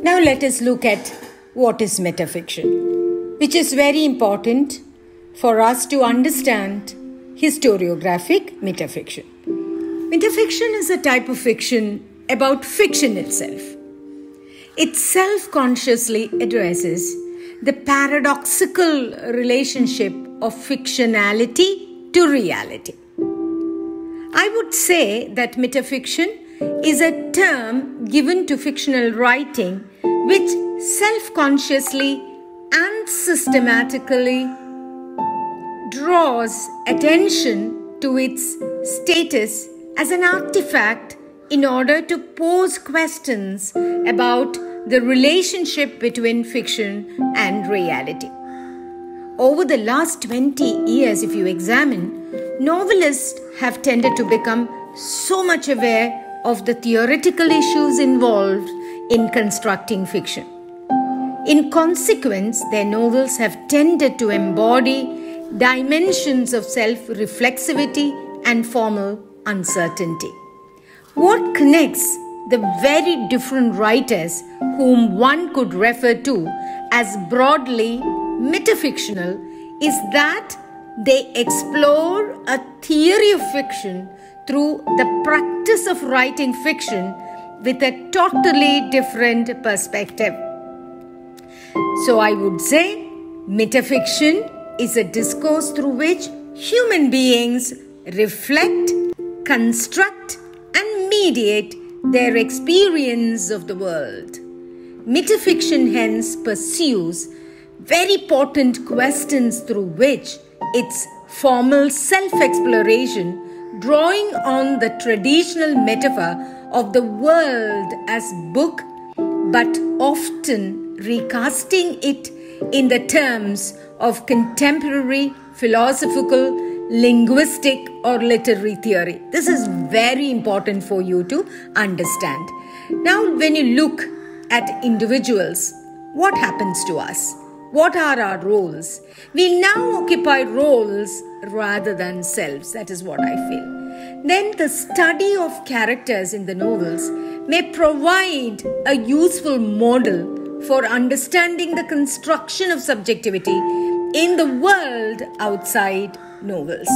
Now let us look at what is metafiction, which is very important for us to understand historiographic metafiction. Metafiction is a type of fiction about fiction itself. It self-consciously addresses the paradoxical relationship of fictionality to reality. I would say that metafiction is a term given to fictional writing which self-consciously and systematically draws attention to its status as an artifact in order to pose questions about the relationship between fiction and reality. Over the last 20 years, if you examine, novelists have tended to become so much aware of the theoretical issues involved in constructing fiction. In consequence, their novels have tended to embody dimensions of self-reflexivity and formal uncertainty. What connects the very different writers whom one could refer to as broadly metafictional is that they explore a theory of fiction through the practice of writing fiction with a totally different perspective. So I would say metafiction is a discourse through which human beings reflect, construct, and mediate their experience of the world. Metafiction hence pursues very potent questions through which its formal self-exploration, drawing on the traditional metaphor of the world as book, but often recasting it in the terms of contemporary philosophical, linguistic, or literary theory. This is very important for you to understand. Now, when you look at individuals, what happens to us? What are our roles? We now occupy roles rather than selves. That is what I feel. Then the study of characters in the novels may provide a useful model for understanding the construction of subjectivity in the world outside novels.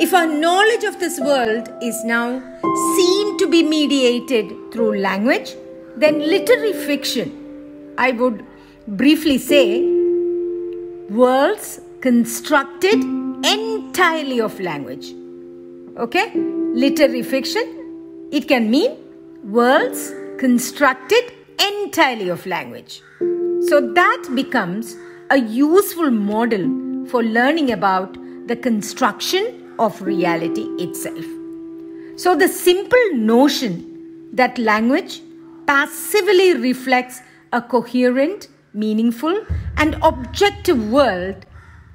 If our knowledge of this world is now seen to be mediated through language, then literary fiction, I would briefly say, worlds constructed entirely of language. Okay? Literary fiction, it can mean worlds constructed entirely of language. So that becomes a useful model for learning about the construction of reality itself. So the simple notion that language passively reflects a coherent, meaningful, and objective world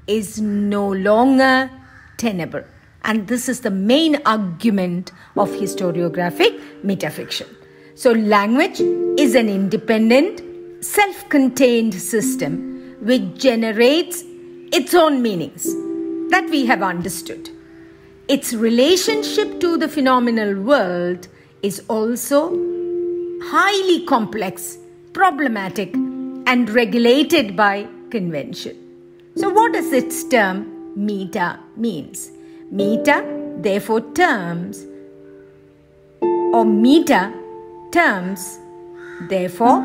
is no longer tenable. And this is the main argument of historiographic metafiction. So language is an independent, self-contained system which generates its own meanings that we have understood. Its relationship to the phenomenal world is also highly complex, problematic, and regulated by convention. So what does its term meta means? Meta, therefore, terms, therefore,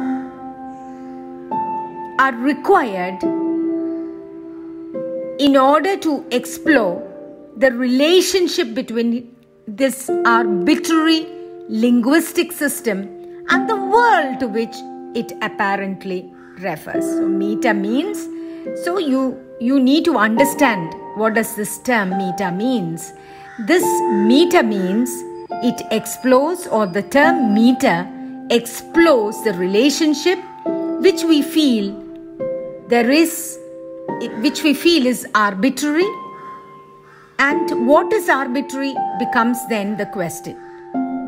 are required in order to explore the relationship between this arbitrary linguistic system and the world to which it apparently refers. So meta means, so you need to understand what does this term meta means. This meta means it explores, or the term meta explores the relationship which we feel is arbitrary, and what is arbitrary becomes then the question.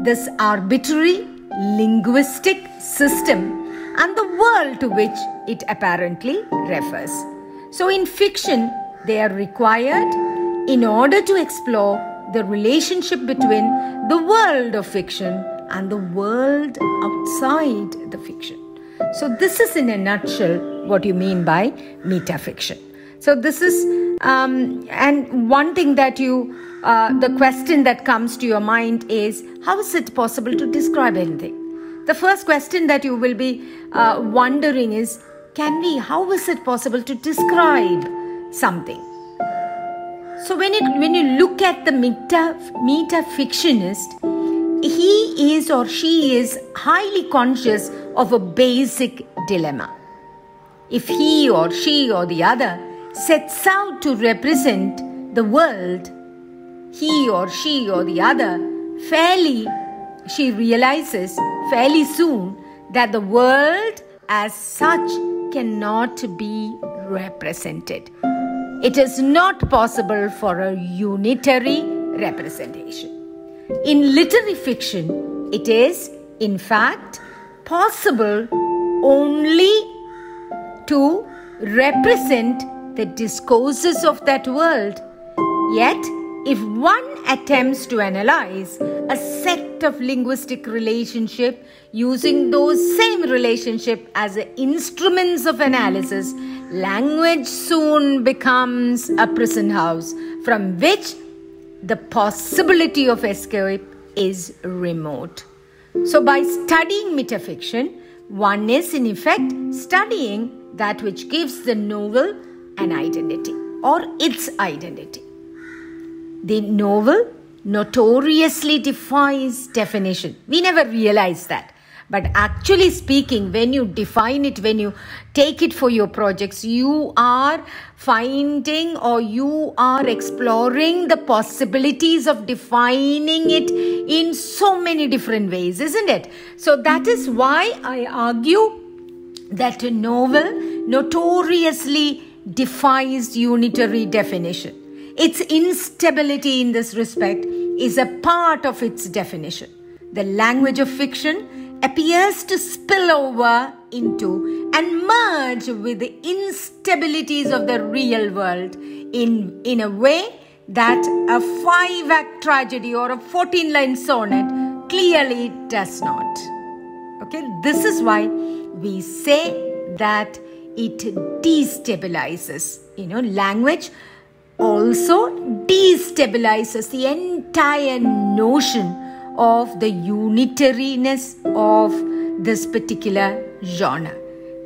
This arbitrary linguistic system and the world to which it apparently refers. So in fiction, they are required in order to explore the relationship between the world of fiction and the world outside the fiction. So this is in a nutshell what you mean by metafiction. So this is, and one thing that the question that comes to your mind is, how is it possible to describe anything? The first question that you will be wondering is, how is it possible to describe something? So when you look at the metafictionist, he is or she is highly conscious of a basic dilemma. If he or she or the other sets out to represent the world, he or she or the other she realizes fairly soon that the world as such cannot be represented. It is not possible for a unitary representation. In literary fiction, it is, in fact, possible only to represent the discourses of that world. Yet, if one attempts to analyze a set of linguistic relationship using those same relationship as instruments of analysis, language soon becomes a prison house from which the possibility of escape is remote. So by studying metafiction, one is in effect studying that which gives the novel an identity or its identity. The novel notoriously defies definition. We never realize that. But actually speaking, when you define it, when you take it for your projects, you are finding or you are exploring the possibilities of defining it in so many different ways, isn't it? So that is why I argue that a novel notoriously defies unitary definition. Its instability in this respect is a part of its definition. The language of fiction appears to spill over into and merge with the instabilities of the real world in a way that a 5-act tragedy or a 14-line sonnet clearly does not. Okay, this is why we say that it destabilizes. Language also destabilizes the entire notion of the unitariness of this particular genre.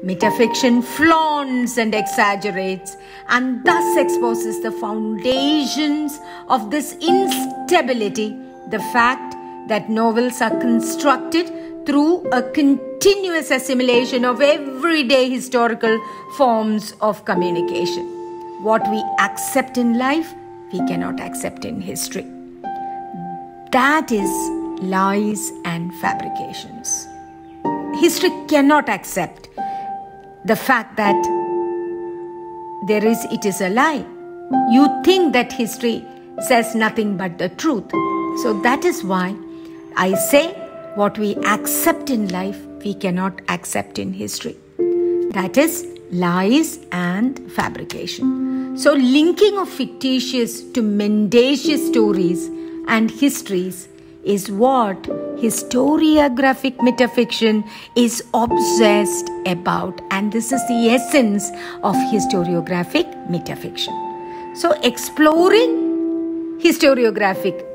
Metafiction flaunts and exaggerates and thus exposes the foundations of this instability, the fact that novels are constructed through a continuous assimilation of everyday historical forms of communication. What we accept in life, we cannot accept in history. That is lies and fabrications. History cannot accept the fact that it is a lie. You think that history says nothing but the truth. So that is why I say what we accept in life, we cannot accept in history. That is lies and fabrication. So linking of fictitious to mendacious stories and histories is what historiographic metafiction is obsessed about, and this is the essence of historiographic metafiction. So exploring historiographic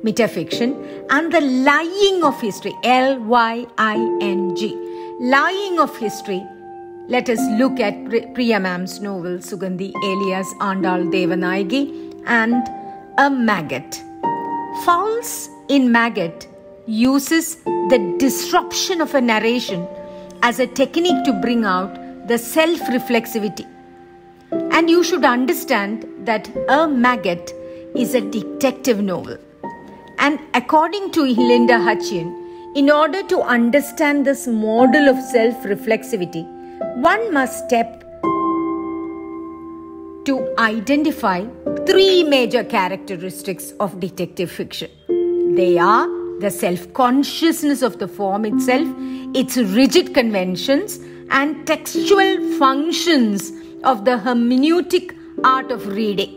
metafiction and the lying of history, Lying, lying of history. Let us look at Priya Ma'am's novel Sugandhi alias Andal Devanayagi and A Maggot. Fowles in Maggot uses the disruption of a narration as a technique to bring out the self-reflexivity. And you should understand that A Maggot is a detective novel. And according to Linda Hutcheon, in order to understand this model of self-reflexivity, one must step to identify 3 major characteristics of detective fiction. They are the self-consciousness of the form itself, its rigid conventions, and textual functions of the hermeneutic art of reading.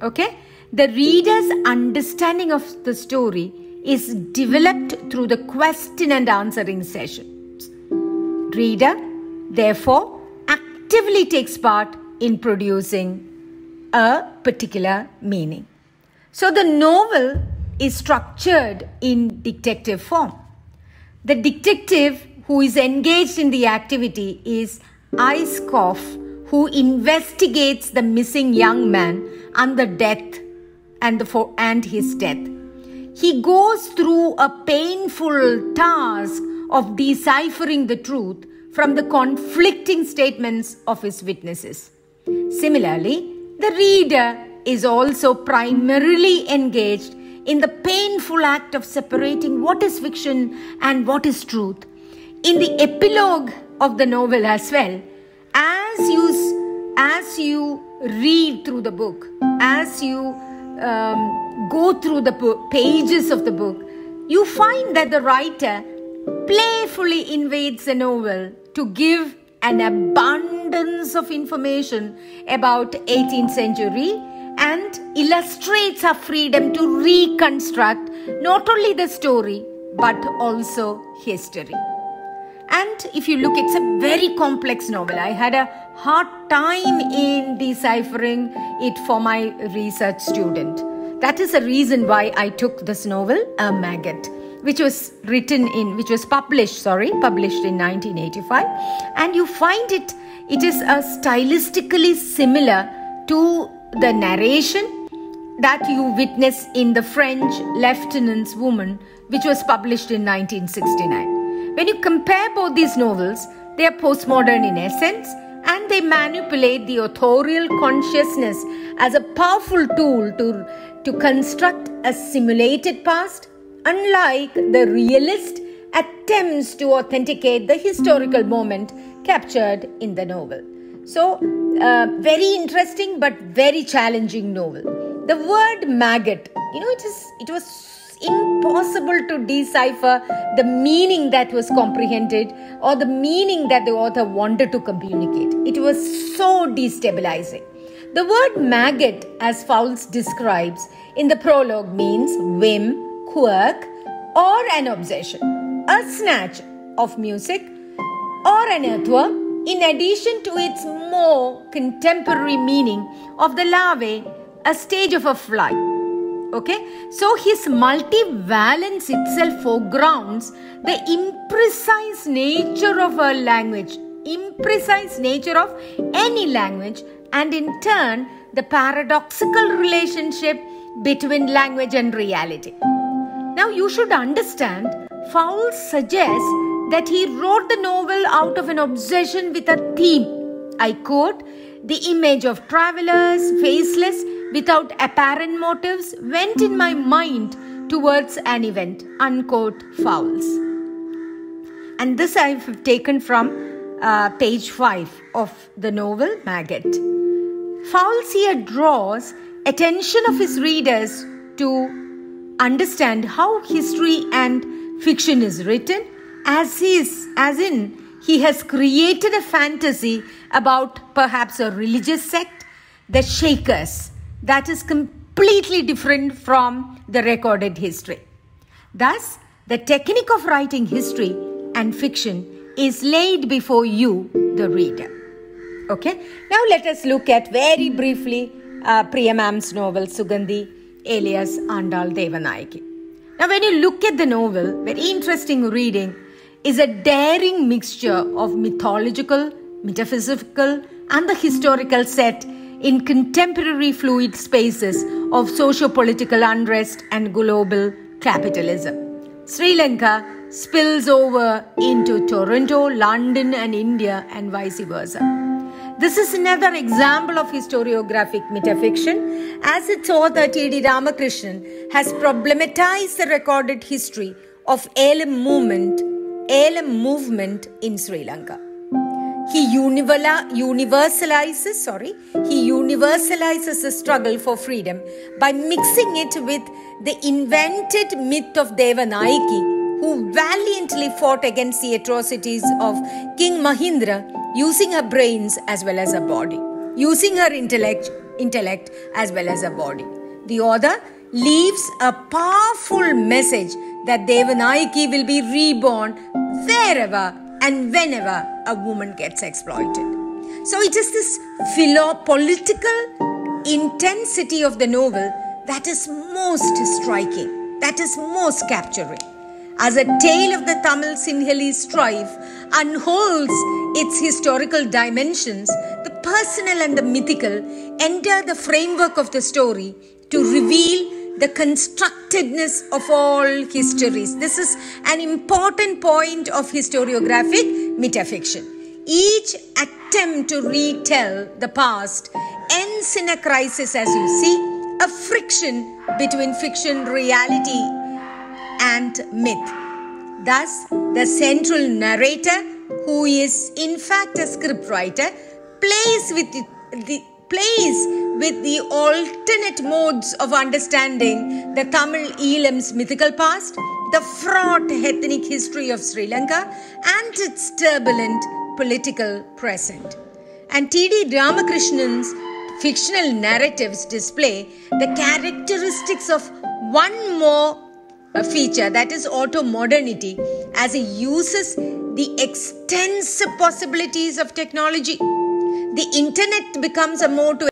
Okay? The reader's understanding of the story is developed through the question and answering sessions. Reader, therefore, actively takes part in producing a particular meaning. So the novel is structured in detective form. The detective who is engaged in the activity is Iskov, who investigates the missing young man and the death and his death. He goes through a painful task of deciphering the truth from the conflicting statements of his witnesses. Similarly, the reader is also primarily engaged in the painful act of separating what is fiction and what is truth. In the epilogue of the novel as well, as you read through the book, as you go through the pages of the book, you find that the writer playfully invades the novel to give an abundance of information about 18th century and illustrates our freedom to reconstruct not only the story but also history. And if you look, it's a very complex novel. I had a hard time in deciphering it for my research student. That is the reason why I took this novel, A Maggot, which was published in 1985. And you find it is stylistically similar to the narration that you witness in The French Lieutenant's Woman, which was published in 1969. When you compare both these novels, they are postmodern in essence, and they manipulate the authorial consciousness as a powerful tool to construct a simulated past, unlike the realist attempts to authenticate the historical moment captured in the novel. So, very interesting but very challenging novel. The word maggot, it was impossible to decipher the meaning that was comprehended or the meaning that the author wanted to communicate. It was so destabilizing. The word maggot, as Fowles describes in the prologue, means whim, quirk, or an obsession, a snatch of music, or an earthworm, in addition to its more contemporary meaning of the larvae, a stage of a fly. Okay, so his multivalence itself foregrounds the imprecise nature of a language, imprecise nature of any language, and in turn, the paradoxical relationship between language and reality. Now, you should understand, Fowles suggests that he wrote the novel out of an obsession with a theme. I quote, "The image of travelers, faceless, without apparent motives, went in my mind towards an event," unquote Fowles. And this I have taken from page 5 of the novel Maggot. Fowles here draws attention of his readers to understand how history and fiction is written, as in he has created a fantasy about perhaps a religious sect, the Shakers, that is completely different from the recorded history. Thus, the technique of writing history and fiction is laid before you, the reader. Okay, now let us look at very briefly Priya Ma'am's novel Sugandhi alias Andal Devanayaki. Now, when you look at the novel, very interesting reading is a daring mixture of mythological, metaphysical, and the historical set in contemporary fluid spaces of socio-political unrest and global capitalism. Sri Lanka spills over into Toronto, London, and India, and vice versa. This is another example of historiographic metafiction, as its author T.D. Ramakrishnan has problematized the recorded history of ALM movement in Sri Lanka. He universalizes the struggle for freedom by mixing it with the invented myth of Devanayaki, who valiantly fought against the atrocities of King Mahindra, using her brains as well as her body, using her intellect as well as her body. The author leaves a powerful message that Devanayaki will be reborn wherever and whenever a woman gets exploited. So it is this political intensity of the novel that is most striking, that is most capturing. As a tale of the Tamil Sinhalese strife unfolds its historical dimensions, the personal and the mythical enter the framework of the story to reveal the constructedness of all histories. This is an important point of historiographic metafiction. Each attempt to retell the past ends in a crisis, as you see, a friction between fiction, reality, and myth. Thus, the central narrator, who is in fact a scriptwriter, plays with the alternate modes of understanding the Tamil Elam's mythical past, the fraught ethnic history of Sri Lanka, and its turbulent political present. And T.D. Ramakrishnan's fictional narratives display the characteristics of one more feature, that is auto-modernity, as he uses the extensive possibilities of technology. The internet becomes a more to